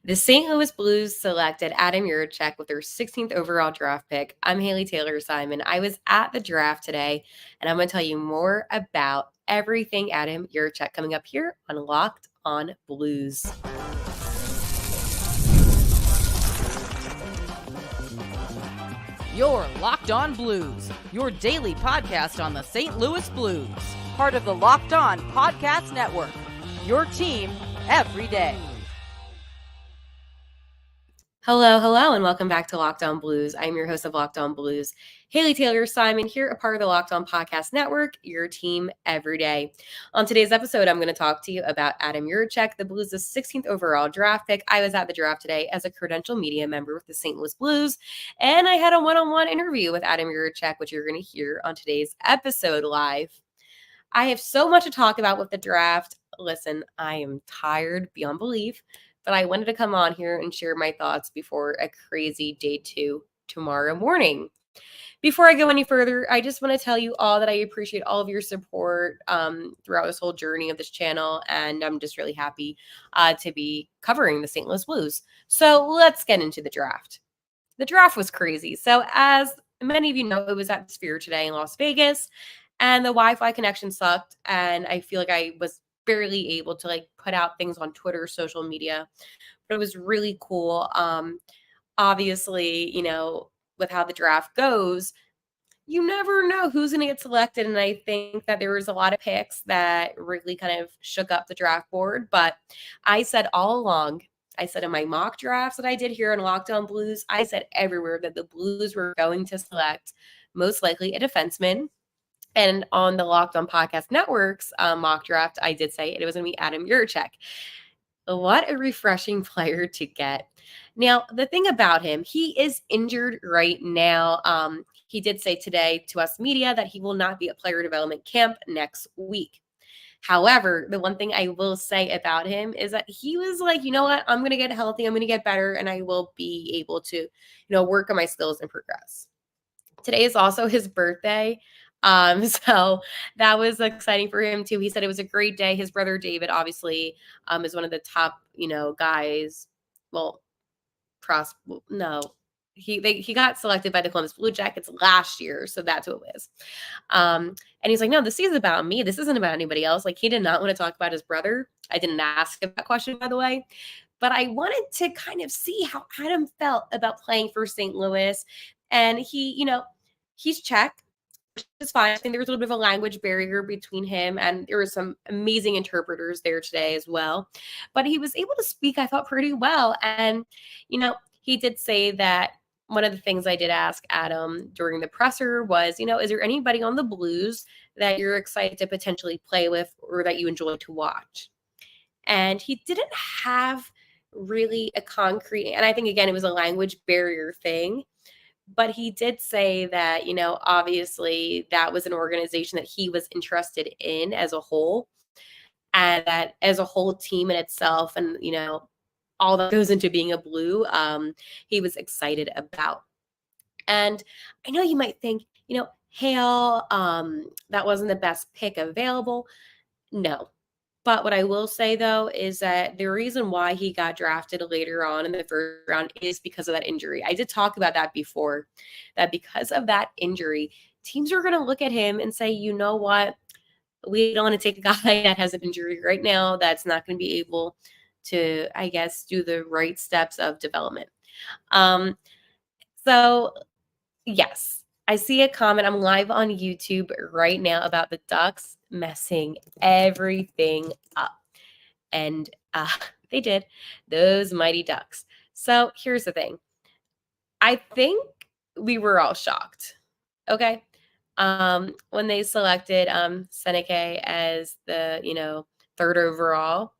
The St. Louis Blues selected Adam Jiříček with their 16th overall draft pick. I'm Haley Taylor Simon. I was at the draft today, and I'm going to tell you more about everything Adam Jiříček coming up here on Locked on Blues. You're Locked on Blues, your daily podcast on the St. Louis Blues. Part of the Locked on Podcast Network, your team every day. Hello, and welcome back to Locked On Blues. I'm your host of Locked On Blues, Haley Taylor Simon, here, a part of the Locked On Podcast Network, your team every day. On today's episode, I'm going to talk to you about Adam Jiříček, the Blues' 16th overall draft pick. I was at the draft today as a credential media member with the St. Louis Blues, and I had a one-on-one interview with Adam Jiříček, which you're going to hear on today's episode live. I have so much to talk about with the draft. Listen, I am tired beyond belief, but I wanted to come on here and share my thoughts before a crazy day 2 tomorrow morning. Before I go any further, I just want to tell you all that I appreciate all of your support throughout this whole journey of this channel, and I'm just really happy to be covering the St. Louis Blues. So let's get into the draft. The draft was crazy. So as many of you know, it was at the Sphere today in Las Vegas, and the Wi-Fi connection sucked, and I feel like I was barely able to put out things on Twitter, social media, but it was really cool. Obviously, with how the draft goes, you never know who's going to get selected. And I think that there was a lot of picks that really kind of shook up the draft board. But I said all along, I said in my mock drafts that I did here on Locked On Blues, I said everywhere that the Blues were going to select most likely a defenseman. And on the Locked On Podcast Network's mock draft, I did say it was going to be Adam Jiříček. What a refreshing player to get. Now, the thing about him, he is injured right now. He did say today to us media that he will not be at player development camp next week. However, the one thing I will say about him is that he was like, you know what, I'm going to get healthy, I'm going to get better, and I will be able to, work on my skills and progress. Today is also his birthday. So that was exciting for him too. He said it was a great day. His brother David obviously is one of the top, guys. Well, he got selected by the Columbus Blue Jackets last year, so that's who it was. And he's like, no, this is about me. This isn't about anybody else. He did not want to talk about his brother. I didn't ask him that question, by the way, but I wanted to kind of see how Adam felt about playing for St. Louis, and he's Czech. It's fine. I think there was a little bit of a language barrier between him, and there were some amazing interpreters there today as well. But he was able to speak, I thought, pretty well. And, he did say that one of the things I did ask Adam during the presser was, is there anybody on the Blues that you're excited to potentially play with or that you enjoy to watch? And he didn't have really a concrete, and I think, again, it was a language barrier thing. But he did say that, obviously that was an organization that he was interested in as a whole, and that as a whole team in itself and, all that goes into being a Blue, he was excited about. And I know you might think, Hale, that wasn't the best pick available. No. But what I will say, though, is that the reason why he got drafted later on in the first round is because of that injury. I did talk about that before, that because of that injury, teams are going to look at him and say, you know what, we don't want to take a guy that has an injury right now that's not going to be able to, I guess, do the right steps of development. So, yes, I see a comment. I'm live on YouTube right now about the Ducks messing everything up. And they did, those mighty Ducks. So here's the thing. I think we were all shocked. Okay. When they selected Seneca as the, third overall,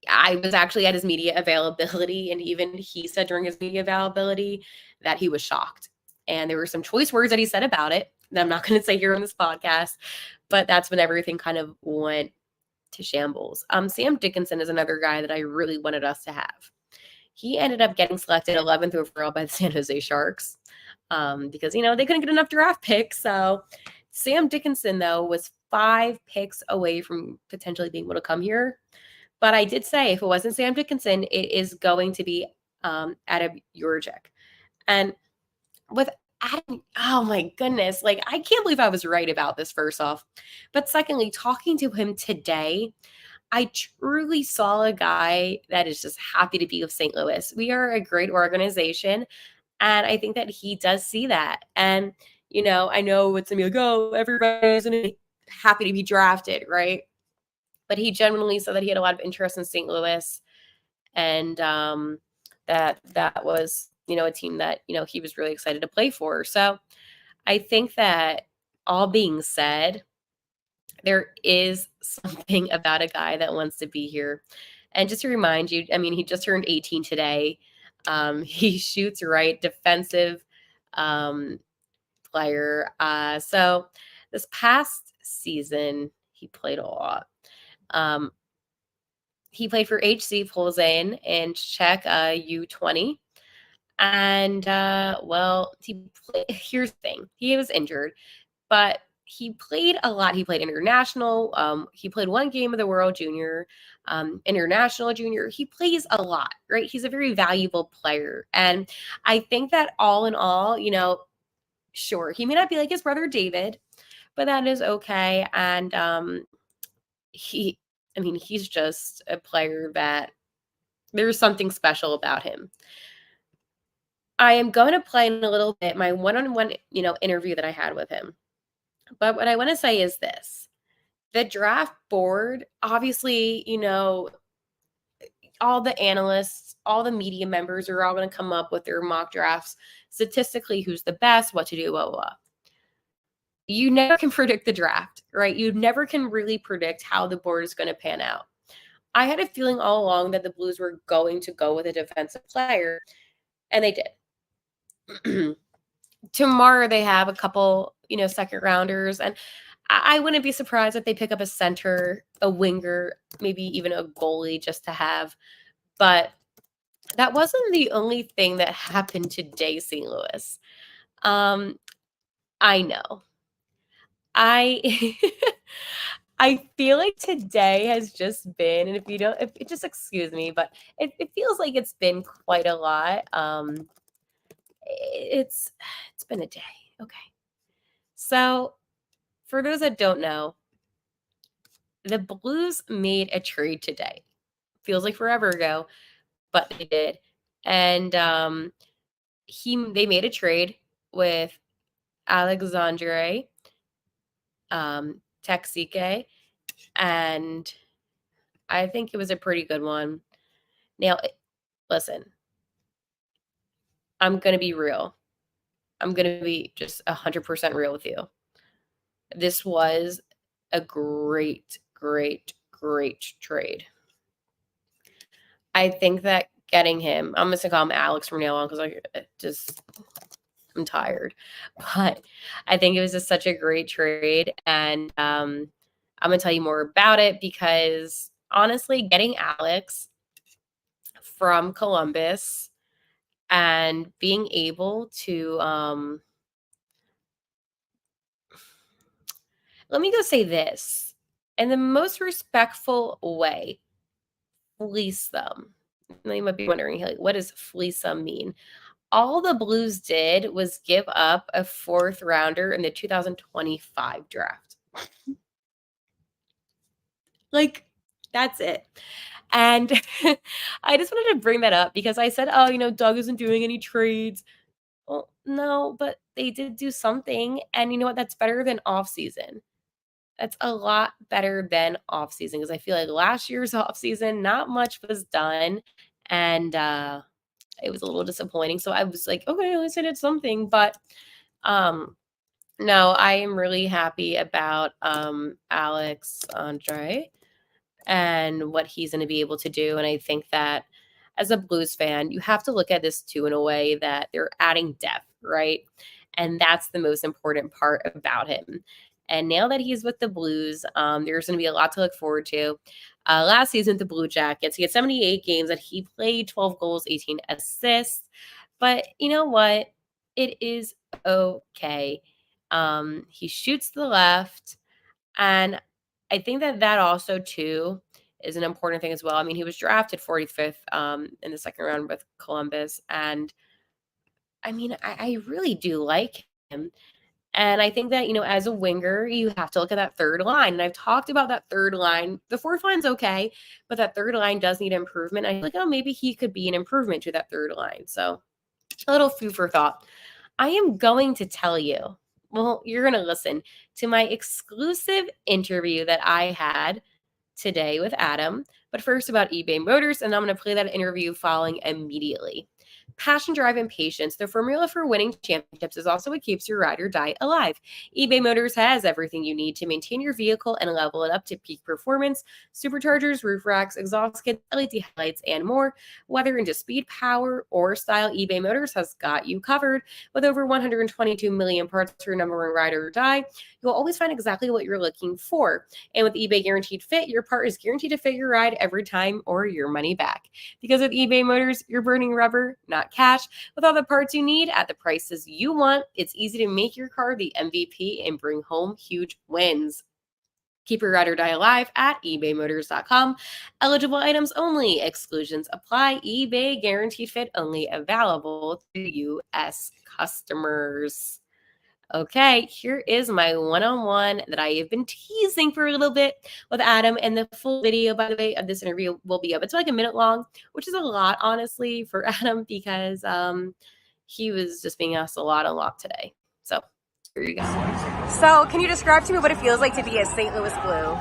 I was actually at his media availability, and even he said during his media availability that he was shocked. And there were some choice words that he said about it that I'm not going to say here on this podcast, but that's when everything kind of went to shambles. Sam Dickinson is another guy that I really wanted us to have. He ended up getting selected 11th overall by the San Jose Sharks because, they couldn't get enough draft picks. So Sam Dickinson, though, was 5 picks away from potentially being able to come here. But I did say if it wasn't Sam Dickinson, it is going to be Adam Jiříček. And with Adam, oh my goodness, like I can't believe I was right about this first off. But secondly, talking to him today, I truly saw a guy that is just happy to be with St. Louis. We are a great organization. And I think that he does see that. And, I know it's going to be like, oh, everybody's going to be happy to be drafted, right? But he genuinely said that he had a lot of interest in St. Louis. And that was, a team that, he was really excited to play for. So I think that all being said, there is something about a guy that wants to be here. And just to remind you, I mean, he just turned 18 today. He shoots right, defensive player. So this past season, he played a lot. He played for HC Plzeň in Czech U20. And, here's the thing. He was injured, but he played a lot. He played international. He played one game of the World Junior, international junior. He plays a lot, right? He's a very valuable player. And I think that all in all, sure, he may not be like his brother David, but that is okay. And he's just a player that there's something special about him. I am going to play in a little bit my one-on-one, interview that I had with him. But what I want to say is this. The draft board, obviously, all the analysts, all the media members are all going to come up with their mock drafts, statistically, who's the best, what to do, blah, blah, blah. You never can predict the draft, right? You never can really predict how the board is going to pan out. I had a feeling all along that the Blues were going to go with a defensive player, and they did. Tomorrow they have a couple, second rounders, and I wouldn't be surprised if they pick up a center, a winger, maybe even a goalie just to have. But that wasn't the only thing that happened today, St. Louis. I know. I I feel like today has just been, and if just excuse me, but it feels like it's been quite a lot. It's been a day. Okay. So for those that don't know, the Blues made a trade today. Feels like forever ago, but they did. And they made a trade with Alexandre Texike, and I think it was a pretty good one. Now, listen, I'm going to be real. I'm going to be just 100% real with you. This was a great, great, great trade. I think that getting him, I'm just going to call him Alex from now on because I'm tired. But I think it was just such a great trade. And I'm going to tell you more about it because honestly, getting Alex from Columbus and being able to, let me go say this, in the most respectful way, fleece them. Now you might be wondering, like, what does fleece them mean? All the Blues did was give up a 4th rounder in the 2025 draft. Like, that's it. And I just wanted to bring that up because I said, oh, Doug isn't doing any trades. Well, no, but they did do something. And you know what? That's better than off season. That's a lot better than off season because I feel like last year's off season, not much was done. And it was a little disappointing. So I was like, okay, at least I did something. But no, I am really happy about Alex Andre and what he's going to be able to do. And I think that as a Blues fan, you have to look at this too in a way that they're adding depth, right? And that's the most important part about him. And now that he's with the Blues, there's going to be a lot to look forward to. Last season, the Blue Jackets, he had 78 games that he played, 12 goals, 18 assists. But you know what? It is okay. He shoots to the left. And I think that also, too, is an important thing as well. I mean, he was drafted 45th in the second round with Columbus. And I mean, I really do like him. And I think that, as a winger, you have to look at that third line. And I've talked about that third line. The fourth line's okay, but that third line does need improvement. I feel like, maybe he could be an improvement to that third line. So a little food for thought. I am going to tell you, well, you're going to listen to my exclusive interview that I had today with Adam. But first, about eBay Motors, and I'm going to play that interview following immediately. Passion, drive, and patience. The formula for winning championships is also what keeps your ride or die alive. eBay Motors has everything you need to maintain your vehicle and level it up to peak performance. Superchargers, roof racks, exhaust kits, LED headlights, and more. Whether into speed, power, or style, eBay Motors has got you covered. With over 122 million parts for your number one ride or die, you'll always find exactly what you're looking for. And with eBay Guaranteed Fit, your part is guaranteed to fit your ride every time or your money back. Because with eBay Motors, you're burning rubber, not cash. With all the parts you need at the prices you want, it's easy to make your car the MVP and bring home huge wins. Keep your ride or die alive at ebaymotors.com. Eligible items only. Exclusions apply. eBay Guaranteed Fit only available to U.S. customers. Okay, here is my one-on-one that I have been teasing for a little bit with Adam. And the full video, by the way, of this interview will be up. It's like a minute long, which is a lot, honestly, for Adam, because he was just being asked a lot today. So here you go. So can you describe to me what it feels like to be a St. Louis Blue?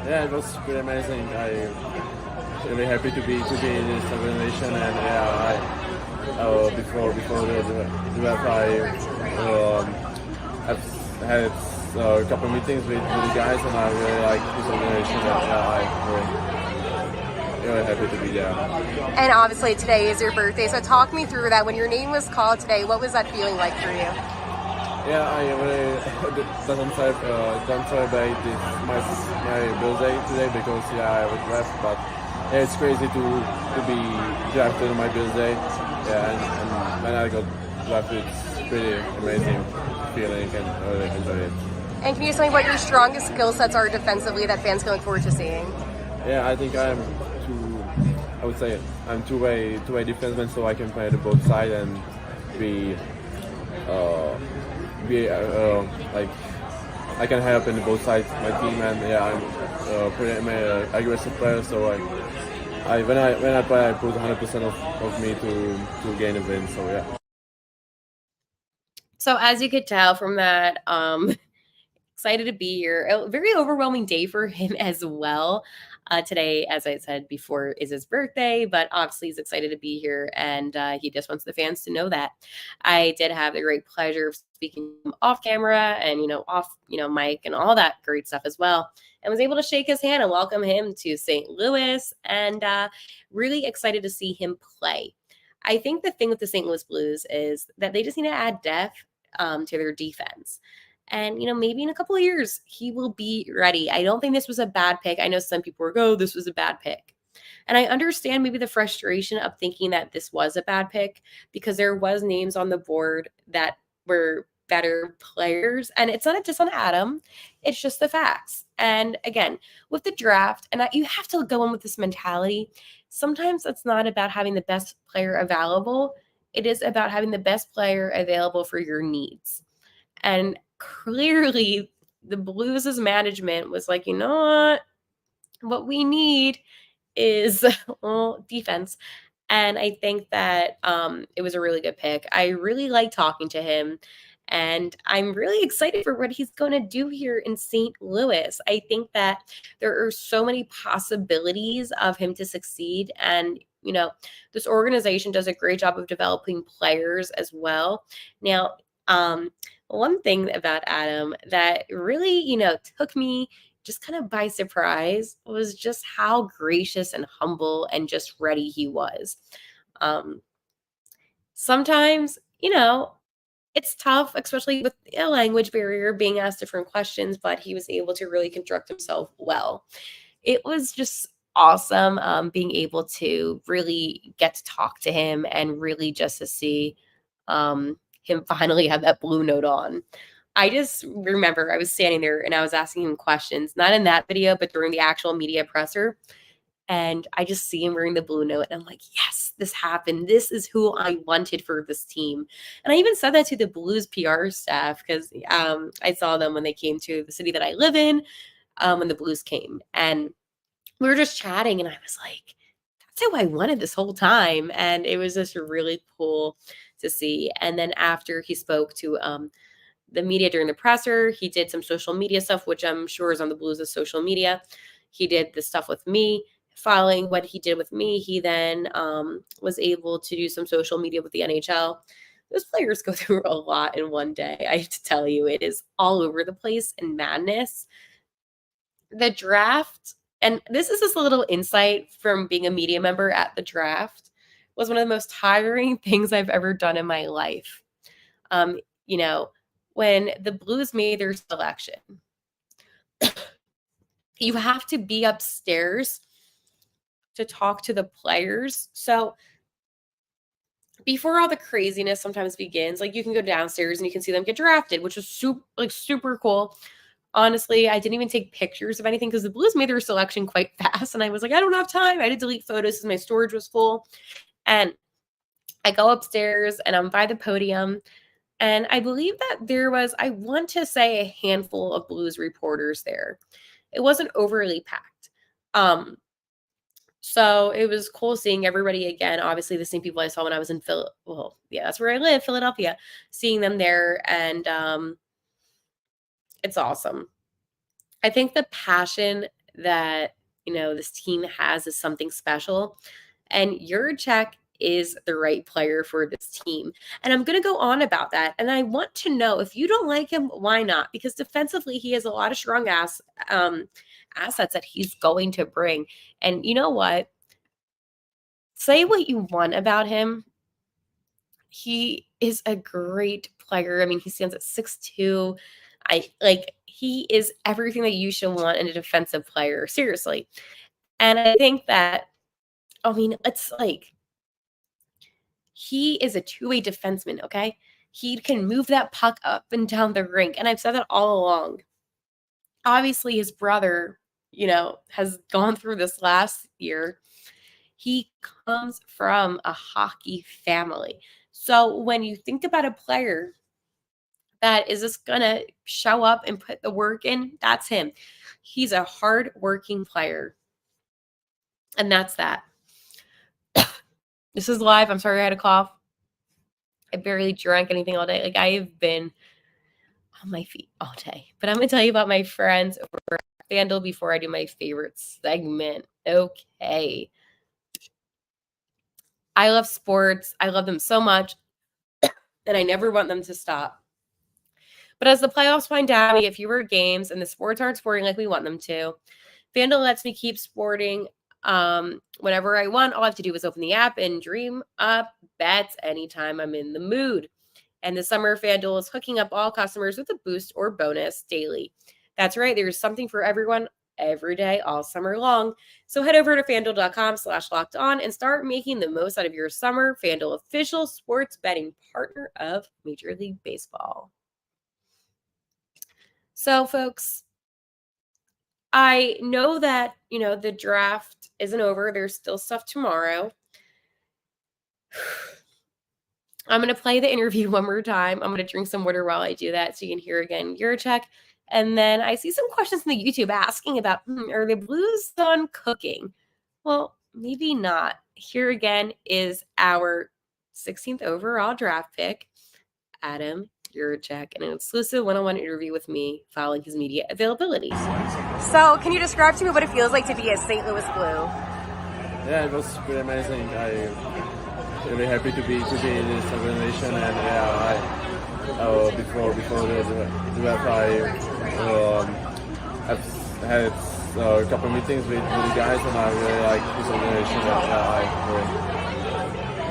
Yeah, it was pretty amazing. I'm really happy to be in this organization, and before the draft, I've had a couple of meetings with the guys, and I really like this organization. I'm really happy to be there. And obviously today is your birthday, so talk me through that. When your name was called today, what was that feeling like for you? Yeah, I really don't celebrate my birthday today because I was left, but yeah, it's crazy to be drafted on my birthday. Yeah, and when I got drafted, it's pretty amazing feeling, and I really enjoy it. And can you tell me what your strongest skill sets are defensively that fans can look forward to seeing? Yeah, I think I'm two-way defenseman, so I can play to both sides and be like I can help in both sides of my team, and yeah, I'm pretty aggressive player, so when I play, I put 100% of me to gain a win. So yeah. So as you could tell from that, excited to be here. A very overwhelming day for him as well. Today, as I said before, is his birthday, but obviously he's excited to be here, and he just wants the fans to know that. I did have the great pleasure of speaking off camera and, off, mic and all that great stuff as well, and was able to shake his hand and welcome him to St. Louis, and really excited to see him play. I think the thing with the St. Louis Blues is that they just need to add depth to their defense. And, maybe in a couple of years, he will be ready. I don't think this was a bad pick. I know some people were like, oh, this was a bad pick. And I understand maybe the frustration of thinking that this was a bad pick because there was names on the board that were better players. And it's not just on Adam. It's just the facts. And again, with the draft, and you have to go in with this mentality. Sometimes it's not about having the best player available. It is about having the best player available for your needs. And clearly, the Blues' management was like, you know what we need is defense. And I think that it was a really good pick. I really like talking to him. And I'm really excited for what he's going to do here in St. Louis. I think that there are so many possibilities of him to succeed. And, this organization does a great job of developing players as well. Now, one thing about Adam that really, took me just kind of by surprise was just how gracious and humble and just ready he was. Sometimes, it's tough, especially with a language barrier, being asked different questions, but he was able to really conduct himself well. It was just awesome being able to really get to talk to him and really just to see him finally have that blue note on. I just remember I was standing there and I was asking him questions, not in that video, but during the actual media presser. And I just see him wearing the blue note. And I'm like, yes, this happened. This is who I wanted for this team. And I even said that to the Blues PR staff because I saw them when they came to the city that I live in when the Blues came. And we were just chatting. And I was like, that's who I wanted this whole time. And it was just really cool to see. And then after he spoke to the media during the presser, he did some social media stuff, which I'm sure is on the Blues' social media. He did the stuff with me. Following what he did with me, he then was able to do some social media with the NHL. Those players go through a lot in one day. I have to tell you, it is all over the place and madness. The draft, and this is just a little insight from being a media member at the draft, was one of the most tiring things I've ever done in my life. When the Blues made their selection, you have to be upstairs to talk to the players. So before all the craziness sometimes begins, like you can go downstairs and you can see them get drafted, which was super cool. Honestly, I didn't even take pictures of anything because the Blues made their selection quite fast. And I was like, I don't have time. I had to delete photos because my storage was full. And I go upstairs and I'm by the podium. And I believe that there was, I want to say, a handful of Blues reporters there. It wasn't overly packed. So it was cool seeing everybody again. Obviously, the same people I saw when I was in that's where I live, Philadelphia. Seeing them there, and it's awesome. I think the passion that this team has is something special, and Jiříček is the right player for this team. And I'm going to go on about that. And I want to know, if you don't like him, why not? Because defensively, he has a lot of strong assets that he's going to bring. And you know what? Say what you want about him. He is a great player. I mean, he stands at 6'2". He is everything that you should want in a defensive player. Seriously. And I think that, it's like, he is a two-way defenseman, okay? He can move that puck up and down the rink. And I've said that all along. Obviously, his brother, has gone through this last year. He comes from a hockey family. So when you think about a player that is just going to show up and put the work in, that's him. He's a hard-working player. And that's that. This is live. I'm sorry I had a cough. I barely drank anything all day. I have been on my feet all day. But I'm going to tell you about my friends over at FanDuel before I do my favorite segment. Okay. I love sports. I love them so much. And I never want them to stop. But as the playoffs wind down, we get fewer games and the sports aren't sporting like we want them to. FanDuel lets me keep sporting whenever I want. All I have to do is open the app and dream up bets anytime I'm in the mood. And this summer, FanDuel is hooking up all customers with a boost or bonus daily. That's right. There's something for everyone every day, all summer long. So head over to FanDuel.com/lockedon and start making the most out of your summer. FanDuel, official sports betting partner of Major League Baseball. So, folks, I know that, the draft isn't over. There's still stuff tomorrow. I'm going to play the interview one more time. I'm going to drink some water while I do that so you can hear again Jiříček. And then I see some questions on the YouTube asking about, are the Blues done cooking? Well, maybe not. Here again is our 16th overall draft pick, Adam Jiříček, and an exclusive one-on-one interview with me following his media availability. So, can you describe to me what it feels like to be a St. Louis Blue? Yeah, it was pretty amazing. I'm really happy to be in this organization, and before the draft, I've had a couple of meetings with the guys, and I really like this organization.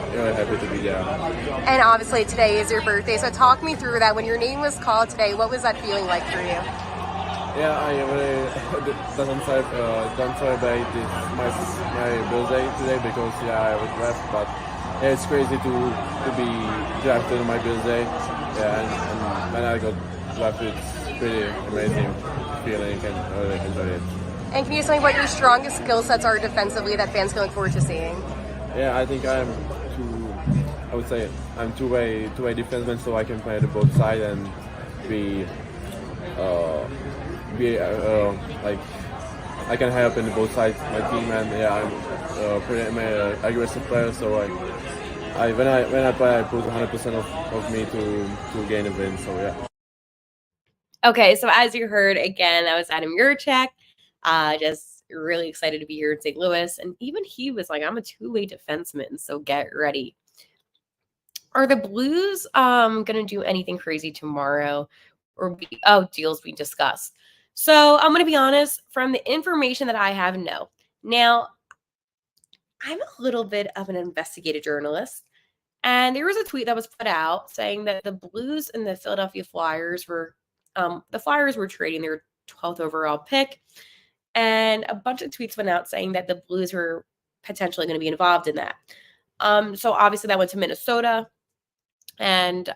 I'm really happy to be there. And obviously today is your birthday, so talk me through that. When your name was called today, what was that feeling like for you? Yeah, I really don't celebrate my birthday today because I was drafted, but it's crazy to be drafted on my birthday. Yeah, and when I got draft, it's pretty amazing feeling and I really enjoy it. And can you tell me what your strongest skill sets are defensively that fans can look forward to seeing? Yeah, I think I'm two-way defenseman, so I can play the both sides and be like I can help in both sides my team, and yeah, I'm an aggressive player, so when I play, I put 100% of me to gain a win. So yeah. Okay, so as you heard, again, that was Adam Jiříček. Just really excited to be here in St. Louis. And even he was like, I'm a two-way defenseman, so get ready. Are the Blues going to do anything crazy tomorrow? Deals we discussed. So I'm going to be honest, from the information that I have, no. Now, I'm a little bit of an investigative journalist. And there was a tweet that was put out saying that the Blues and the Philadelphia Flyers were trading their 12th overall pick. And a bunch of tweets went out saying that the Blues were potentially going to be involved in that. So obviously that went to Minnesota. And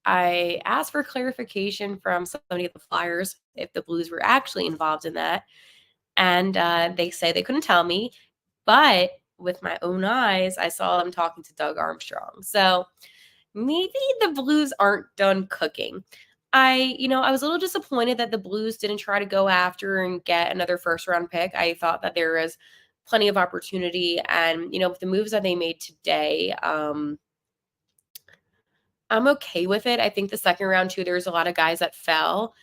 I asked for clarification from somebody at the Flyers if the Blues were actually involved in that. And they say they couldn't tell me. But with my own eyes, I saw them talking to Doug Armstrong. So maybe the Blues aren't done cooking. I was a little disappointed that the Blues didn't try to go after and get another first-round pick. I thought that there was plenty of opportunity. And, with the moves that they made today, I'm okay with it. I think the second round, too, there's a lot of guys that fell.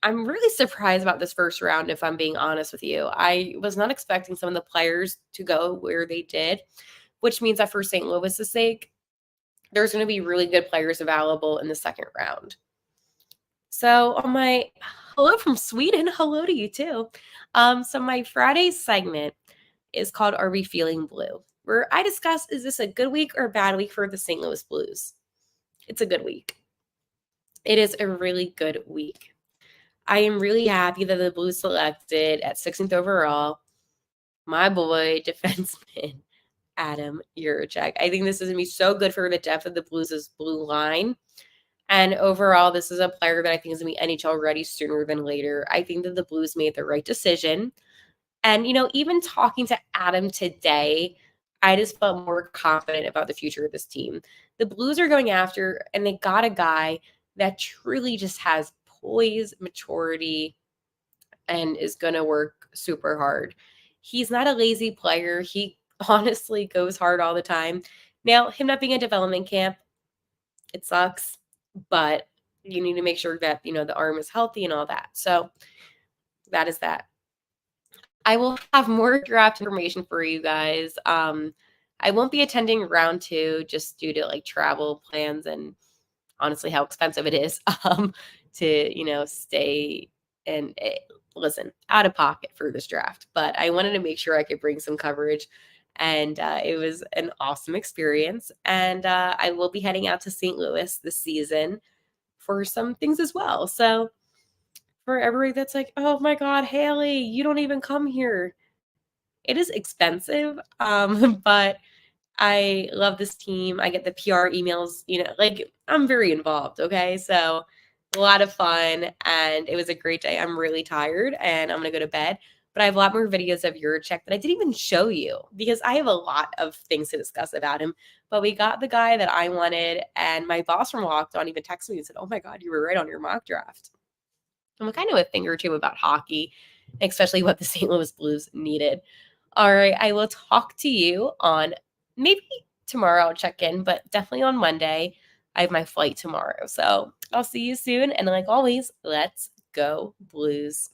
I'm really surprised about this first round, if I'm being honest with you. I was not expecting some of the players to go where they did, which means that for St. Louis's sake, there's going to be really good players available in the second round. So on my hello from Sweden, hello to you too. So my Friday segment is called Are We Feeling Blue? Where I discuss, is this a good week or a bad week for the St. Louis Blues? It's a good week. It is a really good week. I am really happy that the Blues selected at 16th overall my boy, defenseman, Adam Jiříček. I think this is going to be so good for the depth of the Blues' blue line. And overall, this is a player that I think is going to be NHL ready sooner than later. I think that the Blues made the right decision. And, even talking to Adam today, I just felt more confident about the future of this team. The Blues are going after, and they got a guy that truly just has poise, maturity, and is going to work super hard. He's not a lazy player. He honestly goes hard all the time. Now, him not being a development camp, it sucks, but you need to make sure that, the arm is healthy and all that. So that is that. I will have more draft information for you guys. I won't be attending round 2 just due to travel plans and honestly how expensive it is to, stay and listen, out of pocket for this draft. But I wanted to make sure I could bring some coverage. And it was an awesome experience. And I will be heading out to St. Louis this season for some things as well. So for everybody that's like, oh my God, Haley, you don't even come here. It is expensive, but I love this team. I get the PR emails, I'm very involved, okay? So a lot of fun, and it was a great day. I'm really tired, and I'm going to go to bed. But I have a lot more videos of Jiříček that I didn't even show you because I have a lot of things to discuss about him. But we got the guy that I wanted, and my boss from Locked On even texted me and said, oh my God, you were right on your mock draft. I'm kind of a thing or two about hockey, especially what the St. Louis Blues needed. All right, I will talk to you on maybe tomorrow. I'll check in, but definitely on Monday. I have my flight tomorrow. So I'll see you soon. And like always, let's go Blues.